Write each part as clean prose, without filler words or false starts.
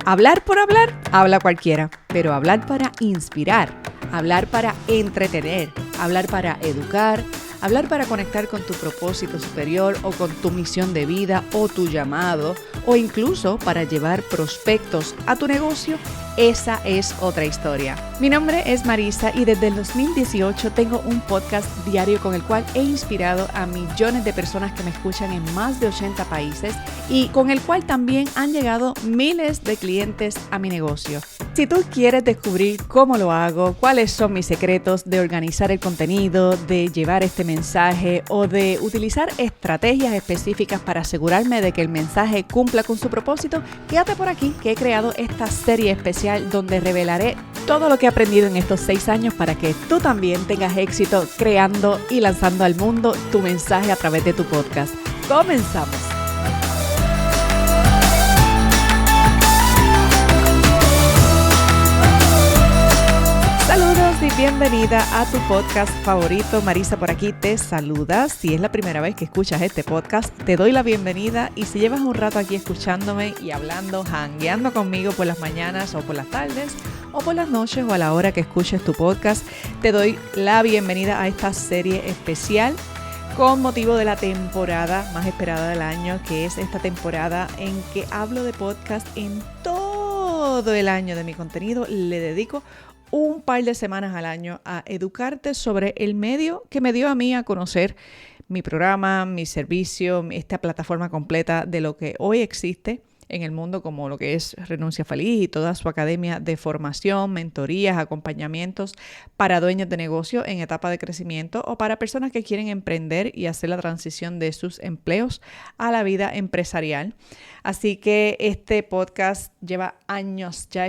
Hablar por hablar, habla cualquiera, pero hablar para inspirar, hablar para entretener, hablar para educar, hablar para conectar con tu propósito superior o con tu misión de vida o tu llamado o incluso para llevar prospectos a tu negocio, esa es otra historia. Mi nombre es Marisa y desde el 2018 tengo un podcast diario con el cual he inspirado a millones de personas que me escuchan en más de 80 países y con el cual también han llegado miles de clientes a mi negocio. Si tú quieres descubrir cómo lo hago, cuáles son mis secretos de organizar el contenido, de llevar este mensaje o de utilizar estrategias específicas para asegurarme de que el mensaje cumpla con su propósito, quédate por aquí que he creado esta serie especial donde revelaré todo lo que he aprendido en estos 6 años para que tú también tengas éxito creando y lanzando al mundo tu mensaje a través de tu podcast. ¡Comenzamos! Saludos y bienvenida a tu podcast favorito. Marisa por aquí te saluda. Si es la primera vez que escuchas este podcast, te doy la bienvenida y si llevas un rato aquí escuchándome y hablando, jangueando conmigo por las mañanas o por las tardes o por las noches o a la hora que escuches tu podcast, te doy la bienvenida a esta serie especial con motivo de la temporada más esperada del año, que es esta temporada en que hablo de podcast en todo el año de mi contenido. Le dedico un par de semanas al año a educarte sobre el medio que me dio a mí a conocer mi programa, mi servicio, esta plataforma completa de lo que hoy existe en el mundo como lo que es Renuncia Feliz y toda su academia de formación, mentorías, acompañamientos para dueños de negocio en etapa de crecimiento o para personas que quieren emprender y hacer la transición de sus empleos a la vida empresarial. Así que este podcast lleva años, ya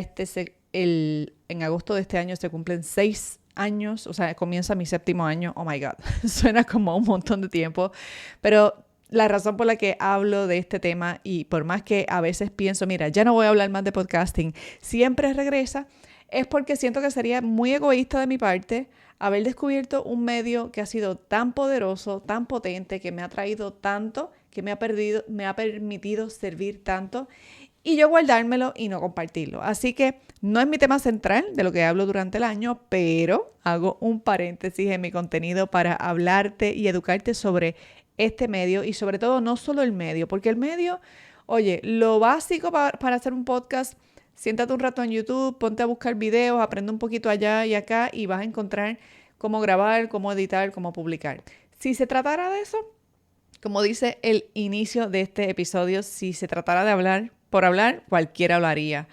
en agosto de este año se cumplen 6 años, o sea, comienza mi 7º año. Oh my God, suena como un montón de tiempo, pero la razón por la que hablo de este tema y por más que a veces pienso, mira, ya no voy a hablar más de podcasting, siempre regresa, es porque siento que sería muy egoísta de mi parte haber descubierto un medio que ha sido tan poderoso, tan potente, que me ha traído tanto, que me ha permitido servir tanto y yo guardármelo y no compartirlo. Así que no es mi tema central de lo que hablo durante el año, pero hago un paréntesis en mi contenido para hablarte y educarte sobre este medio y sobre todo no solo el medio, porque el medio, oye, lo básico para hacer un podcast, siéntate un rato en YouTube, ponte a buscar videos, aprende un poquito allá y acá y vas a encontrar cómo grabar, cómo editar, cómo publicar. Si se tratara de eso, como dice el inicio de este episodio, si se tratara de hablar por hablar, cualquiera hablaría.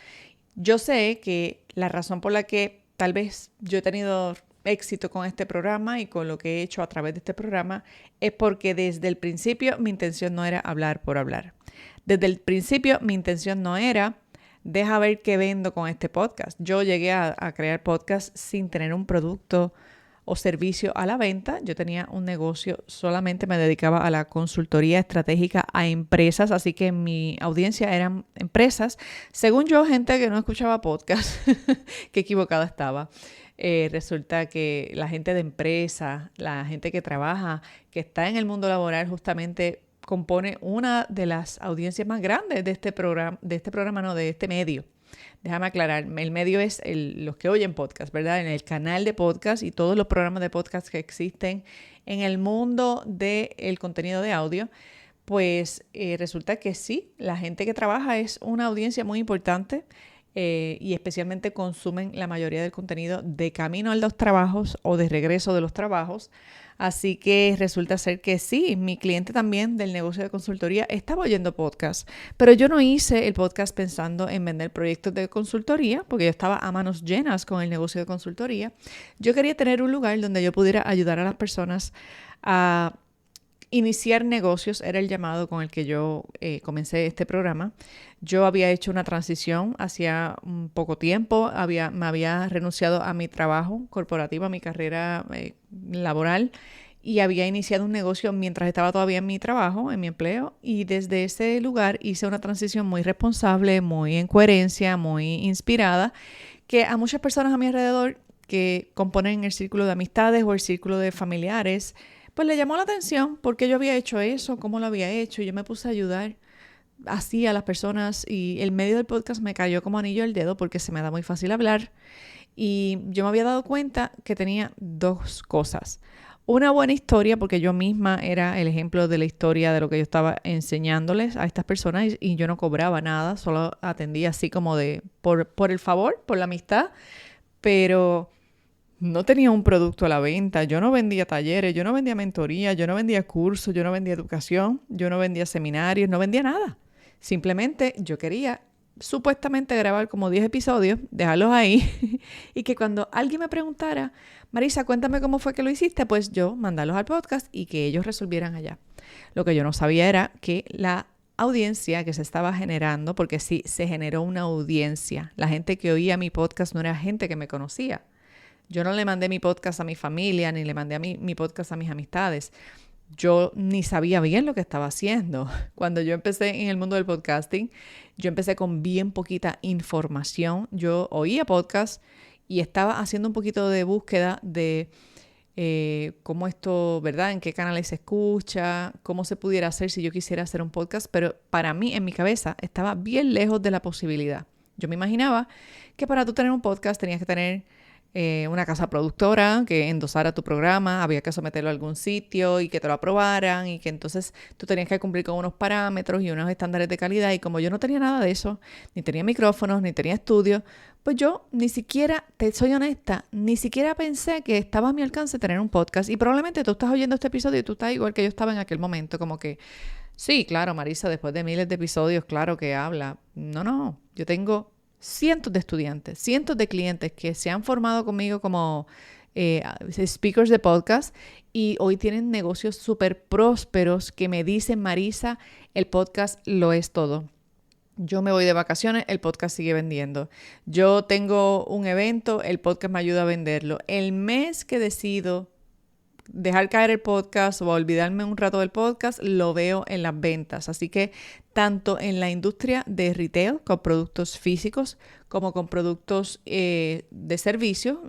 Yo sé que la razón por la que tal vez yo he tenido éxito con este programa y con lo que he hecho a través de este programa es porque desde el principio mi intención no era hablar por hablar. Desde el principio mi intención no era deja ver qué vendo con este podcast. Yo llegué a crear podcast sin tener un producto o servicio a la venta. Yo tenía un negocio, solamente me dedicaba a la consultoría estratégica a empresas, así que mi audiencia eran empresas. Según yo, gente que no escuchaba podcast, qué equivocada estaba. Resulta que la gente de empresa, la gente que trabaja, que está en el mundo laboral justamente compone una de las audiencias más grandes de este medio. Déjame aclarar, el medio es los que oyen podcast, ¿verdad? En el canal de podcast y todos los programas de podcast que existen en el mundo del contenido de audio, pues resulta que sí, la gente que trabaja es una audiencia muy importante y especialmente consumen la mayoría del contenido de camino a los trabajos o de regreso de los trabajos. Así que resulta ser que sí, mi cliente también del negocio de consultoría estaba oyendo podcast, pero yo no hice el podcast pensando en vender proyectos de consultoría porque yo estaba a manos llenas con el negocio de consultoría. Yo quería tener un lugar donde yo pudiera ayudar a las personas a iniciar negocios, era el llamado con el que yo comencé este programa. Yo había hecho una transición hacía un poco tiempo, me había renunciado a mi trabajo corporativo, a mi carrera laboral y había iniciado un negocio mientras estaba todavía en mi trabajo, en mi empleo, y desde ese lugar hice una transición muy responsable, muy en coherencia, muy inspirada, que a muchas personas a mi alrededor que componen el círculo de amistades o el círculo de familiares, pues le llamó la atención porque yo había hecho eso, cómo lo había hecho, y yo me puse a ayudar así a las personas y el medio del podcast me cayó como anillo al dedo porque se me da muy fácil hablar y yo me había dado cuenta que tenía dos cosas. Una buena historia, porque yo misma era el ejemplo de la historia de lo que yo estaba enseñándoles a estas personas y yo no cobraba nada, solo atendía así como por el favor, por la amistad, pero no tenía un producto a la venta, yo no vendía talleres, yo no vendía mentoría, yo no vendía cursos, yo no vendía educación, yo no vendía seminarios, no vendía nada. Simplemente yo quería supuestamente grabar como 10 episodios, dejarlos ahí y que cuando alguien me preguntara, Marisa, cuéntame cómo fue que lo hiciste, pues yo mandarlos al podcast y que ellos resolvieran allá. Lo que yo no sabía era que la audiencia que se estaba generando, porque sí, se generó una audiencia. La gente que oía mi podcast no era gente que me conocía. Yo no le mandé mi podcast a mi familia, ni le mandé mi podcast a mis amistades. Yo ni sabía bien lo que estaba haciendo. Cuando yo empecé en el mundo del podcasting, yo empecé con bien poquita información. Yo oía podcast y estaba haciendo un poquito de búsqueda de cómo esto, ¿verdad? En qué canales se escucha, cómo se pudiera hacer si yo quisiera hacer un podcast, pero para mí, en mi cabeza, estaba bien lejos de la posibilidad. Yo me imaginaba que para tú tener un podcast tenías que tener una casa productora que endosara tu programa, había que someterlo a algún sitio y que te lo aprobaran y que entonces tú tenías que cumplir con unos parámetros y unos estándares de calidad y como yo no tenía nada de eso, ni tenía micrófonos, ni tenía estudios, pues yo ni siquiera, te soy honesta, ni siquiera pensé que estaba a mi alcance tener un podcast y probablemente tú estás oyendo este episodio y tú estás igual que yo estaba en aquel momento, como que sí, claro, Marisa, después de miles de episodios, claro que habla. No, yo tengo cientos de estudiantes, cientos de clientes que se han formado conmigo como speakers de podcast y hoy tienen negocios súper prósperos que me dicen, Marisa, el podcast lo es todo. Yo me voy de vacaciones, el podcast sigue vendiendo. Yo tengo un evento, el podcast me ayuda a venderlo. El mes que decido dejar caer el podcast o olvidarme un rato del podcast, lo veo en las ventas. Así que tanto en la industria de retail, con productos físicos, como con productos de servicio,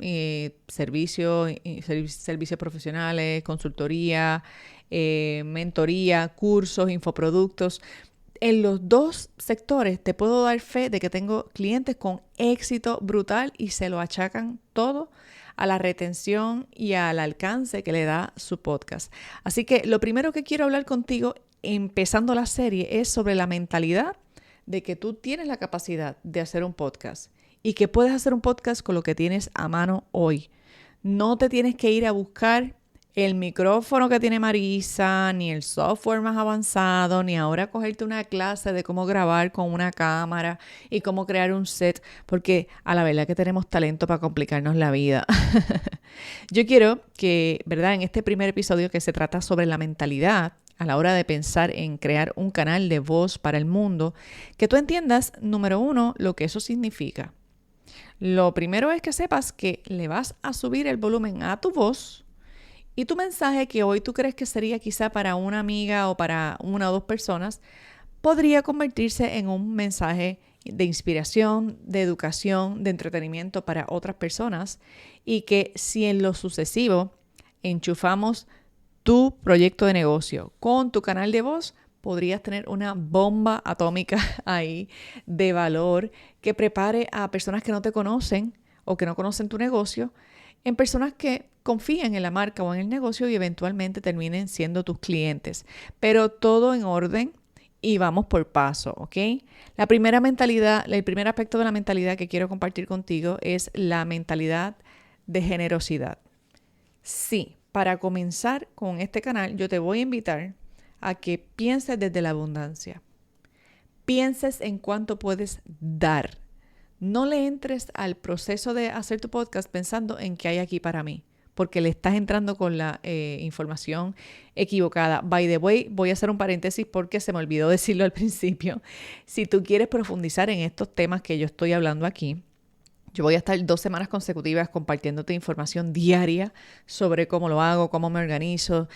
servicios profesionales, consultoría, mentoría, cursos, infoproductos. En los dos sectores te puedo dar fe de que tengo clientes con éxito brutal y se lo achacan todo a la retención y al alcance que le da su podcast. Así que lo primero que quiero hablar contigo, empezando la serie, es sobre la mentalidad de que tú tienes la capacidad de hacer un podcast y que puedes hacer un podcast con lo que tienes a mano hoy. No te tienes que ir a buscar el micrófono que tiene Marisa, ni el software más avanzado, ni ahora cogerte una clase de cómo grabar con una cámara y cómo crear un set, porque a la verdad que tenemos talento para complicarnos la vida. Yo quiero que, ¿verdad? En este primer episodio que se trata sobre la mentalidad a la hora de pensar en crear un canal de voz para el mundo, que tú entiendas, número uno, lo que eso significa. Lo primero es que sepas que le vas a subir el volumen a tu voz y tu mensaje que hoy tú crees que sería quizá para una amiga o para una o dos personas, podría convertirse en un mensaje de inspiración, de educación, de entretenimiento para otras personas y que si en lo sucesivo enchufamos tu proyecto de negocio con tu canal de voz, podrías tener una bomba atómica ahí de valor que prepare a personas que no te conocen o que no conocen tu negocio, en personas que confíen en la marca o en el negocio y eventualmente terminen siendo tus clientes. Pero todo en orden y vamos por paso, ¿ok? La primera mentalidad, el primer aspecto de la mentalidad que quiero compartir contigo es la mentalidad de generosidad. Sí, para comenzar con este canal, yo te voy a invitar a que pienses desde la abundancia. Pienses en cuánto puedes dar. No le entres al proceso de hacer tu podcast pensando en qué hay aquí para mí, porque le estás entrando con la información equivocada. By the way, voy a hacer un paréntesis porque se me olvidó decirlo al principio. Si tú quieres profundizar en estos temas que yo estoy hablando aquí, yo voy a estar 2 semanas consecutivas compartiéndote información diaria sobre cómo lo hago, cómo me organizo,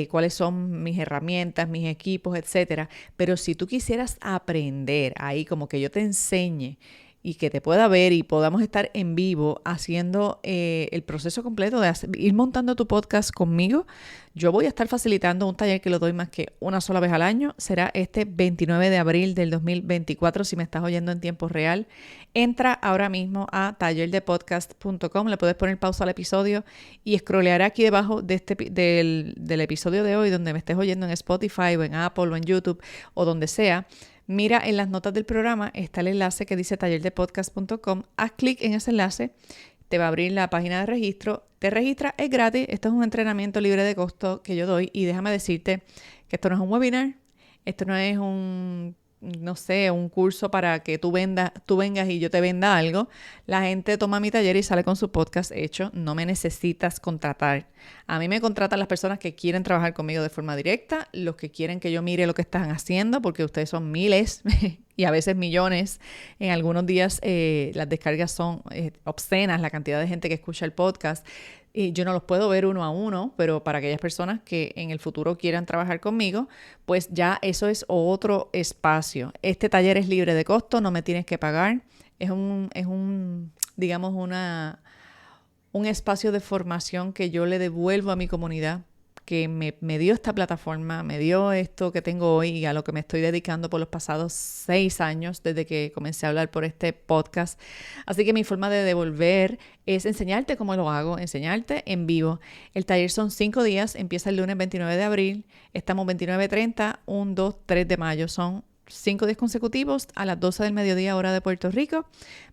cuáles son mis herramientas, mis equipos, etcétera. Pero si tú quisieras aprender ahí, como que yo te enseñe y que te pueda ver y podamos estar en vivo haciendo el proceso completo de ir montando tu podcast conmigo, yo voy a estar facilitando un taller que lo doy más que una sola vez al año. Será este 29 de abril del 2024. Si me estás oyendo en tiempo real, entra ahora mismo a tallerdepodcast.com, le puedes poner pausa al episodio y scrolleará aquí debajo de del episodio de hoy, donde me estés oyendo en Spotify o en Apple o en YouTube o donde sea. Mira en las notas del programa, está el enlace que dice tallerdepodcast.com. Haz clic en ese enlace, te va a abrir la página de registro. Te registras, es gratis. Esto es un entrenamiento libre de costo que yo doy. Y déjame decirte que esto no es un webinar, esto no es un curso para que tú vengas y yo te venda algo. La gente toma mi taller y sale con su podcast hecho. No me necesitas contratar. A mí me contratan las personas que quieren trabajar conmigo de forma directa, los que quieren que yo mire lo que están haciendo, porque ustedes son miles y a veces millones. En algunos días las descargas son obscenas, la cantidad de gente que escucha el podcast. Y yo no los puedo ver uno a uno, pero para aquellas personas que en el futuro quieran trabajar conmigo, pues ya eso es otro espacio. Este taller es libre de costo, no me tienes que pagar. Es digamos, un espacio de formación que yo le devuelvo a mi comunidad, que me dio esta plataforma, me dio esto que tengo hoy y a lo que me estoy dedicando por los pasados 6 años desde que comencé a hablar por este podcast. Así que mi forma de devolver es enseñarte cómo lo hago, enseñarte en vivo. El taller son 5 días, empieza el lunes 29 de abril, estamos 29, 30, 1, 2, 3 de mayo, son 5 días consecutivos a las 12 del mediodía, hora de Puerto Rico.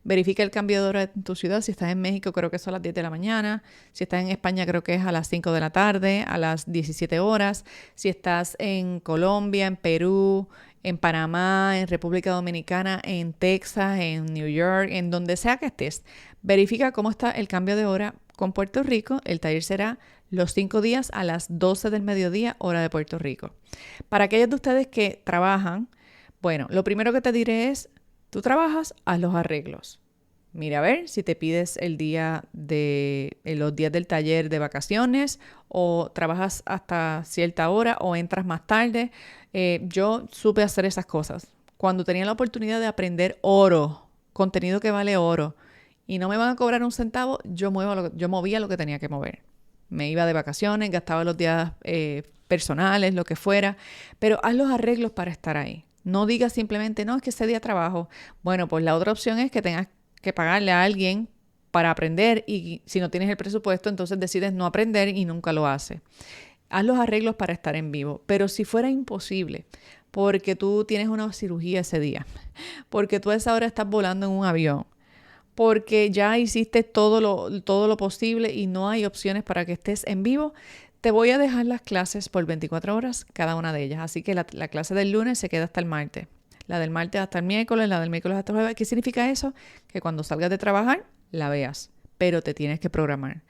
Verifica el cambio de hora en tu ciudad. Si estás en México, creo que son a las 10 de la mañana. Si estás en España, creo que es a las 5 de la tarde, a las 17 horas. Si estás en Colombia, en Perú, en Panamá, en República Dominicana, en Texas, en New York, en donde sea que estés, verifica cómo está el cambio de hora con Puerto Rico. El taller será los 5 días a las 12 del mediodía, hora de Puerto Rico. Para aquellos de ustedes que trabajan, bueno, lo primero que te diré es, tú trabajas, haz los arreglos. Mira a ver si te pides los días del taller de vacaciones o trabajas hasta cierta hora o entras más tarde. Yo supe hacer esas cosas. Cuando tenía la oportunidad de aprender oro, contenido que vale oro, y no me van a cobrar un centavo, yo movía lo que tenía que mover. Me iba de vacaciones, gastaba los días personales, lo que fuera, pero haz los arreglos para estar ahí. No digas simplemente, no, es que ese día trabajo. Bueno, pues la otra opción es que tengas que pagarle a alguien para aprender y si no tienes el presupuesto, entonces decides no aprender y nunca lo haces. Haz los arreglos para estar en vivo. Pero si fuera imposible, porque tú tienes una cirugía ese día, porque tú a esa hora estás volando en un avión, porque ya hiciste todo lo posible y no hay opciones para que estés en vivo, te voy a dejar las clases por 24 horas, cada una de ellas. Así que la clase del lunes se queda hasta el martes. La del martes hasta el miércoles, la del miércoles hasta el jueves. ¿Qué significa eso? Que cuando salgas de trabajar, la veas. Pero te tienes que programar.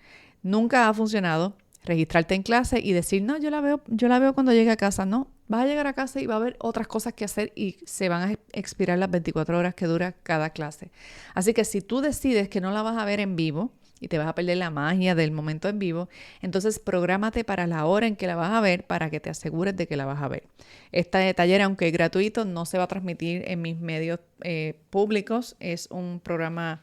Nunca ha funcionado registrarte en clase y decir, no, yo la veo cuando llegue a casa. No, vas a llegar a casa y va a haber otras cosas que hacer y se van a expirar las 24 horas que dura cada clase. Así que si tú decides que no la vas a ver en vivo, y te vas a perder la magia del momento en vivo, entonces prográmate para la hora en que la vas a ver para que te asegures de que la vas a ver. Este taller, aunque es gratuito, no se va a transmitir en mis medios públicos. Es un programa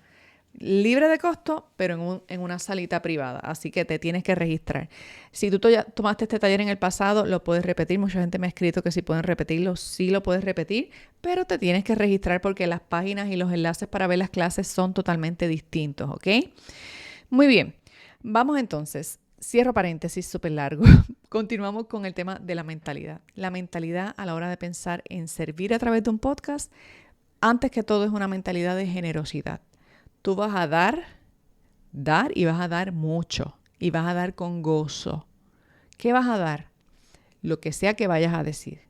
libre de costo, pero en una salita privada. Así que te tienes que registrar. Si tú ya tomaste este taller en el pasado, lo puedes repetir. Mucha gente me ha escrito que si pueden repetirlo, sí lo puedes repetir, pero te tienes que registrar porque las páginas y los enlaces para ver las clases son totalmente distintos, ¿ok? Muy bien, vamos entonces, cierro paréntesis súper largo, continuamos con el tema de la mentalidad. La mentalidad a la hora de pensar en servir a través de un podcast, antes que todo es una mentalidad de generosidad. Tú vas a dar y vas a dar mucho y vas a dar con gozo. ¿Qué vas a dar? Lo que sea que vayas a decir.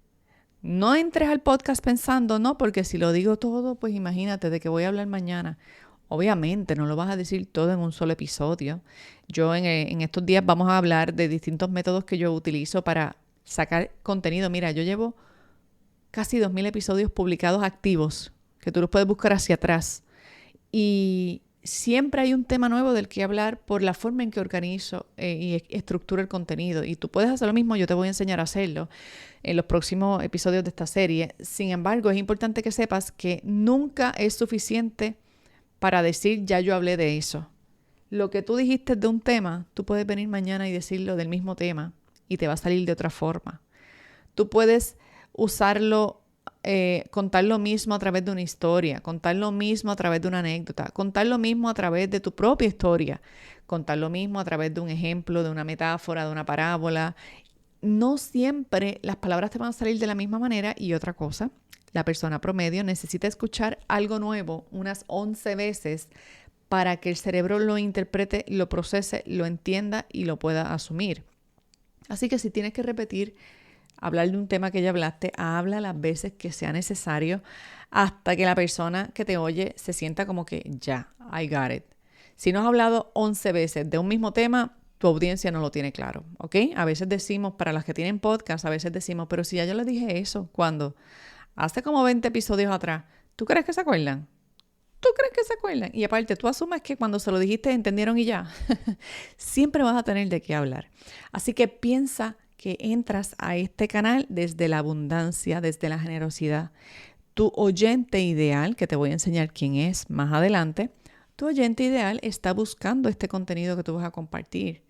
No entres al podcast pensando, no, porque si lo digo todo, pues imagínate de qué voy a hablar mañana. Obviamente no lo vas a decir todo en un solo episodio. Yo en estos días vamos a hablar de distintos métodos que yo utilizo para sacar contenido. Mira, yo llevo casi 2,000 episodios publicados activos, que tú los puedes buscar hacia atrás. Y siempre hay un tema nuevo del que hablar por la forma en que organizo y estructuro el contenido. Y tú puedes hacer lo mismo, yo te voy a enseñar a hacerlo en los próximos episodios de esta serie. Sin embargo, es importante que sepas que nunca es suficiente para decir, ya yo hablé de eso. Lo que tú dijiste de un tema, tú puedes venir mañana y decirlo del mismo tema y te va a salir de otra forma. Tú puedes usarlo, contar lo mismo a través de una historia, contar lo mismo a través de una anécdota, contar lo mismo a través de tu propia historia, contar lo mismo a través de un ejemplo, de una metáfora, de una parábola. No siempre las palabras te van a salir de la misma manera. Y otra cosa, la persona promedio necesita escuchar algo nuevo unas 11 veces para que el cerebro lo interprete, lo procese, lo entienda y lo pueda asumir. Así que si tienes que repetir, hablar de un tema que ya hablaste, habla las veces que sea necesario hasta que la persona que te oye se sienta como que ya, I got it. Si no has hablado 11 veces de un mismo tema, tu audiencia no lo tiene claro, ¿ok? A veces decimos, para las que tienen podcast, a veces decimos, pero si ya yo les dije eso, ¿cuándo? Hace como 20 episodios atrás. ¿Tú crees que se acuerdan? ¿Tú crees que se acuerdan? Y aparte, tú asumes que cuando se lo dijiste entendieron y ya. Siempre vas a tener de qué hablar. Así que piensa que entras a este canal desde la abundancia, desde la generosidad. Tu oyente ideal, que te voy a enseñar quién es más adelante, tu oyente ideal está buscando este contenido que tú vas a compartir.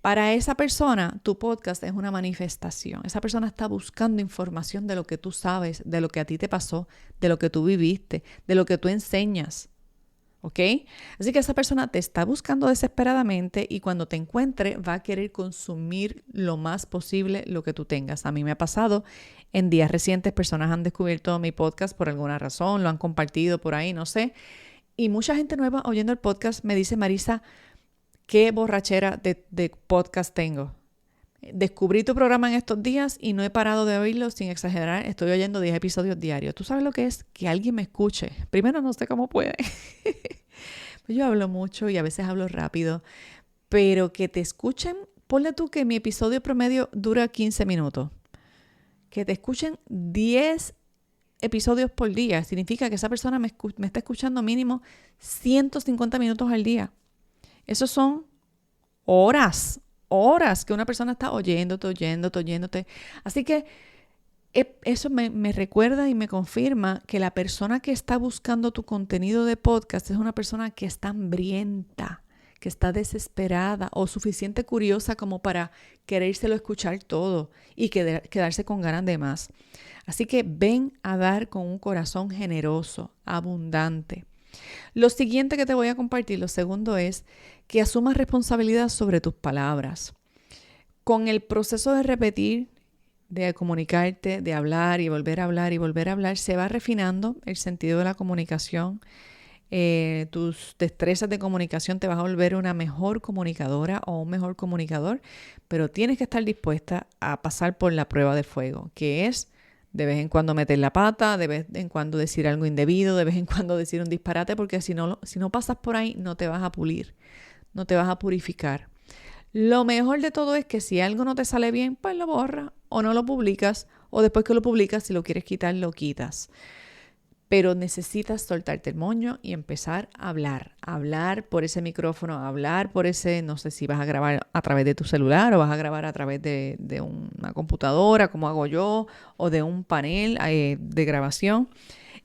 Para esa persona, tu podcast es una manifestación. Esa persona está buscando información de lo que tú sabes, de lo que a ti te pasó, de lo que tú viviste, de lo que tú enseñas. ¿Ok? Así que esa persona te está buscando desesperadamente y cuando te encuentre va a querer consumir lo más posible lo que tú tengas. A mí me ha pasado en días recientes, personas han descubierto mi podcast por alguna razón, lo han compartido por ahí, no sé. Y mucha gente nueva oyendo el podcast me dice, Marisa, qué borrachera de podcast tengo. Descubrí tu programa en estos días y no he parado de oírlo sin exagerar. Estoy oyendo 10 episodios diarios. ¿Tú sabes lo que es? Que alguien me escuche. Primero, no sé cómo puede. Pues yo hablo mucho y a veces hablo rápido. Pero que te escuchen, ponle tú que mi episodio promedio dura 15 minutos. Que te escuchen 10 episodios por día. Significa que esa persona me está escuchando mínimo 150 minutos al día. Esos son horas que una persona está oyéndote. Así que eso me recuerda y me confirma que la persona que está buscando tu contenido de podcast es una persona que está hambrienta, que está desesperada o suficiente curiosa como para querérselo escuchar todo y quedarse con ganas de más. Así que ven a dar con un corazón generoso, abundante. Lo siguiente que te voy a compartir, lo segundo es que asumas responsabilidad sobre tus palabras. Con el proceso de repetir, de comunicarte, de hablar y volver a hablar y volver a hablar, se va refinando el sentido de la comunicación. Tus destrezas de comunicación te vas a volver una mejor comunicadora o un mejor comunicador, pero tienes que estar dispuesta a pasar por la prueba de fuego, que es de vez en cuando meter la pata, de vez en cuando decir algo indebido, de vez en cuando decir un disparate, porque si no pasas por ahí no te vas a pulir, no te vas a purificar. Lo mejor de todo es que si algo no te sale bien, pues lo borras o no lo publicas, o después que lo publicas, si lo quieres quitar, lo quitas. Pero necesitas soltarte el moño y empezar a hablar por ese micrófono, hablar por ese, no sé si vas a grabar a través de tu celular o vas a grabar a través de una computadora, como hago yo, o de un panel de grabación.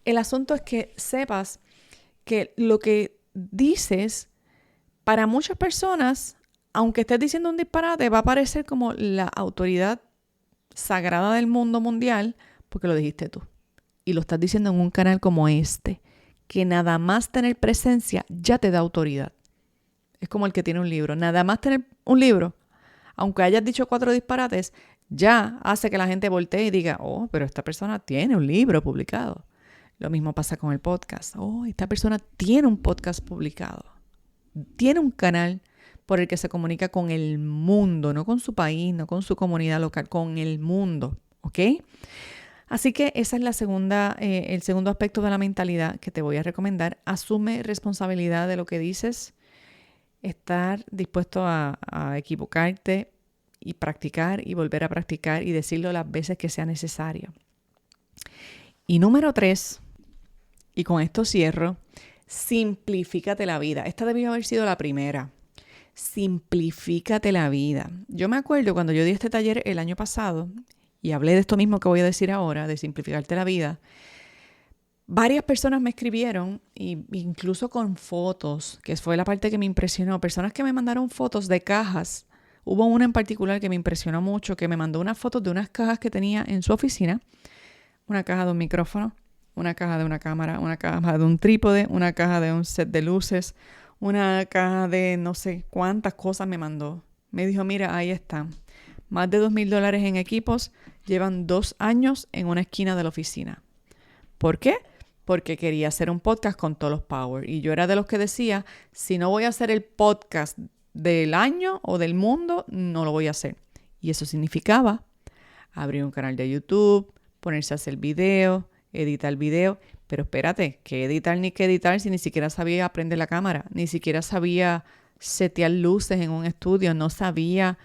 El asunto es que sepas que lo que dices, para muchas personas, aunque estés diciendo un disparate, va a parecer como la autoridad sagrada del mundo mundial, porque lo dijiste tú. Y lo estás diciendo en un canal como este, que nada más tener presencia ya te da autoridad. Es como el que tiene un libro. Nada más tener un libro, aunque hayas dicho 4 disparates, ya hace que la gente voltee y diga, oh, pero esta persona tiene un libro publicado. Lo mismo pasa con el podcast. Oh, esta persona tiene un podcast publicado. Tiene un canal por el que se comunica con el mundo, no con su país, no con su comunidad local, con el mundo. ¿Ok? Así que esa es el segundo aspecto de la mentalidad que te voy a recomendar. Asume responsabilidad de lo que dices, estar dispuesto a equivocarte y practicar y volver a practicar y decirlo las veces que sea necesario. Y número 3, y con esto cierro, simplifícate la vida. Esta debió haber sido la primera. Simplifícate la vida. Yo me acuerdo cuando yo di este taller el año pasado, y hablé de esto mismo que voy a decir ahora, de simplificarte la vida, Varias personas me escribieron, incluso con fotos, que fue la parte que me impresionó. Personas que me mandaron fotos de cajas. Hubo una en particular que me impresionó mucho, que me mandó unas fotos de unas cajas que tenía en su oficina. Una caja de un micrófono, una caja de una cámara, una caja de un trípode, una caja de un set de luces, una caja de no sé cuántas cosas me mandó. Me dijo, mira, ahí están. Más de $2,000 en equipos. Llevan 2 años en una esquina de la oficina. ¿Por qué? Porque quería hacer un podcast con todos los power. Y yo era de los que decía, si no voy a hacer el podcast del año o del mundo, no lo voy a hacer. Y eso significaba abrir un canal de YouTube, ponerse a hacer video, editar video. Pero espérate, ¿qué editar ni qué editar si ni siquiera sabía aprender la cámara? Ni siquiera sabía setear luces en un estudio, no sabía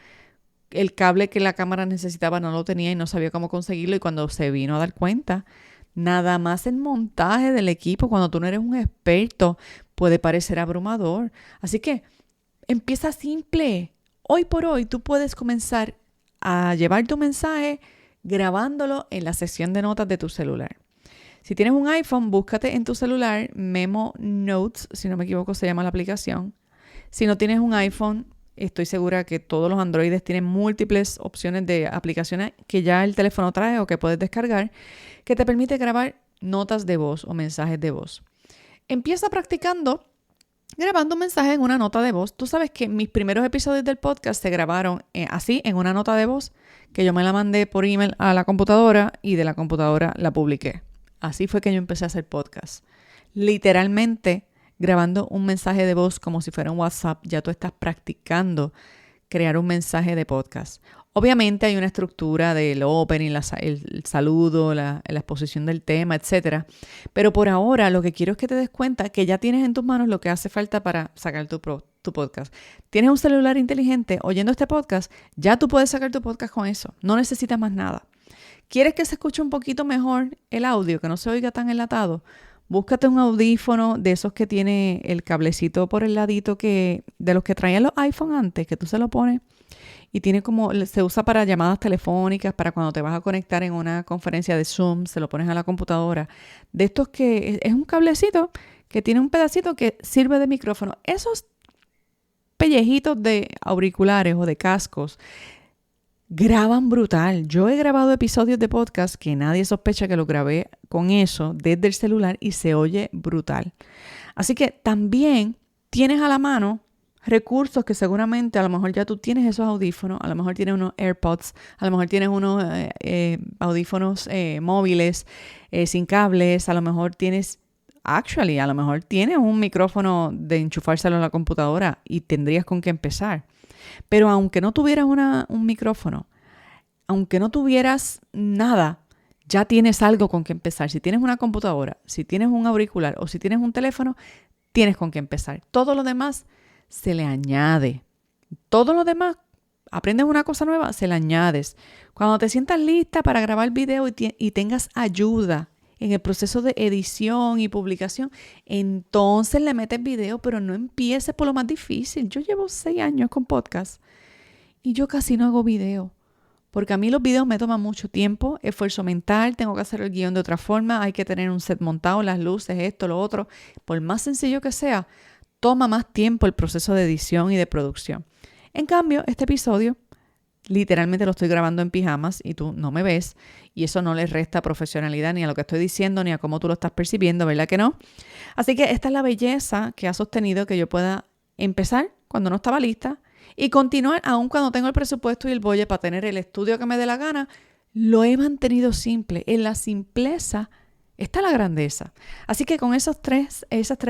el cable que la cámara necesitaba, no lo tenía y no sabía cómo conseguirlo. Y cuando se vino a dar cuenta, nada más el montaje del equipo, cuando tú no eres un experto, puede parecer abrumador. Así que empieza simple. Hoy por hoy tú puedes comenzar a llevar tu mensaje grabándolo en la sección de notas de tu celular. Si tienes un iPhone, búscate en tu celular Memo Notes, si no me equivoco se llama la aplicación. Si no tienes un iPhone, estoy segura que todos los Androides tienen múltiples opciones de aplicaciones que ya el teléfono trae o que puedes descargar, que te permite grabar notas de voz o mensajes de voz. Empieza practicando grabando un mensaje en una nota de voz. Tú sabes que mis primeros episodios del podcast se grabaron así, en una nota de voz, que yo me la mandé por email a la computadora y de la computadora la publiqué. Así fue que yo empecé a hacer podcast. Literalmente grabando un mensaje de voz como si fuera un WhatsApp, ya tú estás practicando crear un mensaje de podcast. Obviamente hay una estructura del opening, el saludo, la exposición del tema, etc. Pero por ahora lo que quiero es que te des cuenta que ya tienes en tus manos lo que hace falta para sacar tu podcast. Tienes un celular inteligente oyendo este podcast, ya tú puedes sacar tu podcast con eso. No necesitas más nada. ¿Quieres que se escuche un poquito mejor el audio, que no se oiga tan enlatado? Búscate un audífono de esos que tiene el cablecito por el ladito de los que traían los iPhone antes, que tú se lo pones y tiene se usa para llamadas telefónicas, para cuando te vas a conectar en una conferencia de Zoom, se lo pones a la computadora. De estos que es un cablecito que tiene un pedacito que sirve de micrófono. Esos pellejitos de auriculares o de cascos graban brutal. Yo he grabado episodios de podcast que nadie sospecha que lo grabé con eso desde el celular y se oye brutal. Así que también tienes a la mano recursos que seguramente a lo mejor ya tú tienes esos audífonos, a lo mejor tienes unos AirPods, a lo mejor tienes unos audífonos móviles sin cables, a lo mejor tienes un micrófono de enchufárselo a la computadora y tendrías con qué empezar. Pero aunque no tuvieras un micrófono, aunque no tuvieras nada, ya tienes algo con que empezar. Si tienes una computadora, si tienes un auricular o si tienes un teléfono, tienes con qué empezar. Todo lo demás se le añade. Todo lo demás, aprendes una cosa nueva, se le añades. Cuando te sientas lista para grabar video y tengas ayuda en el proceso de edición y publicación, entonces le metes video, pero no empieces por lo más difícil. Yo llevo 6 años con podcast y yo casi no hago video, porque a mí los videos me toman mucho tiempo, esfuerzo mental, tengo que hacer el guión de otra forma, hay que tener un set montado, las luces, esto, lo otro. Por más sencillo que sea, toma más tiempo el proceso de edición y de producción. En cambio, este episodio literalmente lo estoy grabando en pijamas y tú no me ves y eso no le resta profesionalidad ni a lo que estoy diciendo ni a cómo tú lo estás percibiendo, ¿verdad que no? Así que esta es la belleza que ha sostenido que yo pueda empezar cuando no estaba lista y continuar aún cuando tengo el presupuesto y el budget para tener el estudio que me dé la gana. Lo he mantenido simple. En la simpleza está la grandeza. Así que con esas tres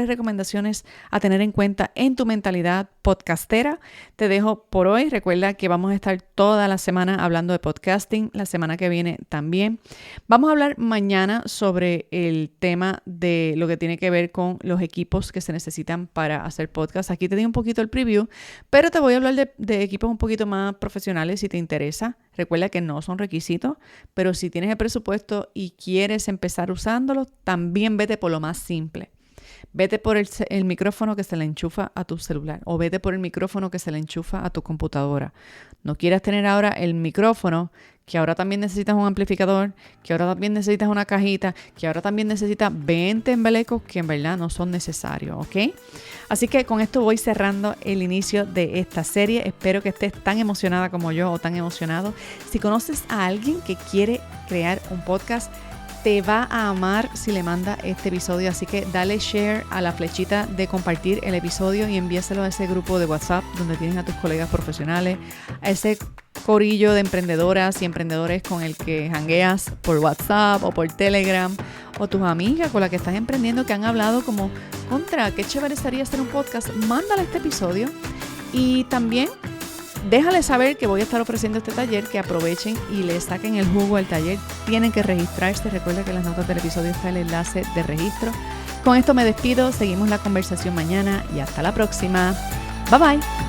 recomendaciones a tener en cuenta en tu mentalidad podcastera, te dejo por hoy. Recuerda que vamos a estar toda la semana hablando de podcasting, la semana que viene también. Vamos a hablar mañana sobre el tema de lo que tiene que ver con los equipos que se necesitan para hacer podcast. Aquí te di un poquito el preview, pero te voy a hablar de equipos un poquito más profesionales si te interesa. Recuerda que no son requisitos, pero si tienes el presupuesto y quieres empezar usándolos, también vete por lo más simple. Vete por el micrófono que se le enchufa a tu celular o vete por el micrófono que se le enchufa a tu computadora. No quieras tener ahora el micrófono que ahora también necesitas un amplificador, que ahora también necesitas una cajita, que ahora también necesitas 20 embelecos que en verdad no son necesarios, ¿ok? Así que con esto voy cerrando el inicio de esta serie. Espero que estés tan emocionada como yo o tan emocionado. Si conoces a alguien que quiere crear un podcast, te va a amar si le manda este episodio, así que dale share a la flechita de compartir el episodio y envíaselo a ese grupo de WhatsApp donde tienes a tus colegas profesionales, a ese corillo de emprendedoras y emprendedores con el que jangueas por WhatsApp o por Telegram, o tus amigas con las que estás emprendiendo que han hablado como, contra, qué chévere sería hacer un podcast. Mándale este episodio y también déjale saber que voy a estar ofreciendo este taller, que aprovechen y le saquen el jugo al taller. Tienen que registrarse. Recuerda que en las notas del episodio está el enlace de registro. Con esto me despido. Seguimos la conversación mañana y hasta la próxima. Bye bye.